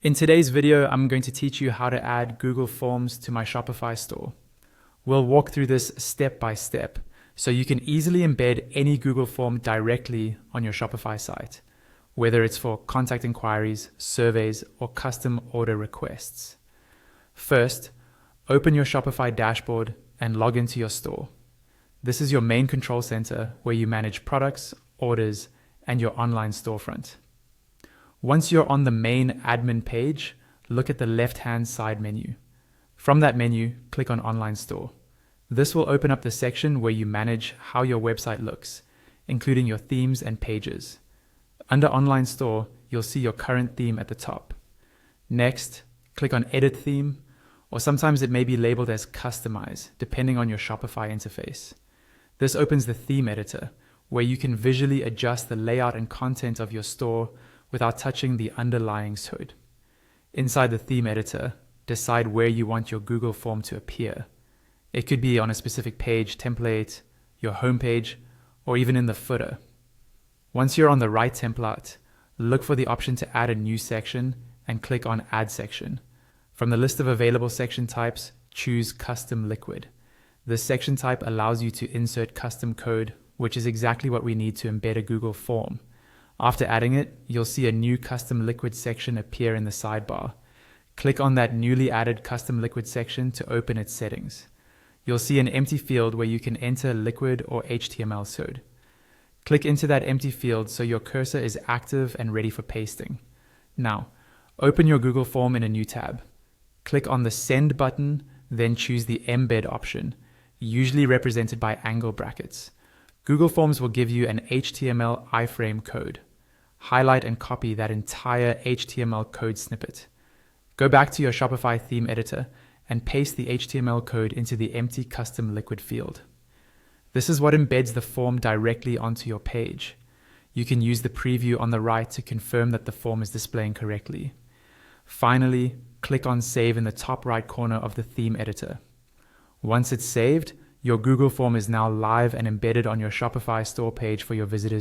In today's video, I'm going to teach you how to add Google Forms to my Shopify store. We'll walk through this step by step, so you can easily embed any Google form directly on your Shopify site, whether it's for contact inquiries, surveys, or custom order requests. First, open your Shopify dashboard and log into your store. This is your main control center where you manage products, orders, and your online storefront. Once you're on the main admin page, look at the left-hand side menu. From that menu, click on Online Store. This will open up the section where you manage how your website looks, including your themes and pages. Under Online Store, you'll see your current theme at the top. Next, click on Edit Theme, or sometimes it may be labeled as Customize, depending on your Shopify interface. This opens the theme editor, where you can visually adjust the layout and content of your store without touching the underlying code. Inside the theme editor, decide where you want your Google form to appear. It could be on a specific page, template, your homepage, or even in the footer. Once you're on the right template, look for the option to add a new section and click on Add Section. From the list of available section types, choose Custom Liquid. This section type allows you to insert custom code, which is exactly what we need to embed a Google form. After adding it, you'll see a new Custom Liquid section appear in the sidebar. Click on that newly added Custom Liquid section to open its settings. You'll see an empty field where you can enter liquid or HTML code. Click into that empty field so your cursor is active and ready for pasting. Now, open your Google form in a new tab. Click on the Send button, then choose the Embed option, usually represented by angle brackets. Google Forms will give you an HTML iframe code. Highlight and copy that entire HTML code snippet. Go back to your Shopify theme editor and paste the HTML code into the empty Custom Liquid field. This is what embeds the form directly onto your page. You can use the preview on the right to confirm that the form is displaying correctly. Finally, click on Save in the top right corner of the theme editor. Once it's saved, your Google form is now live and embedded on your Shopify store page for your visitors.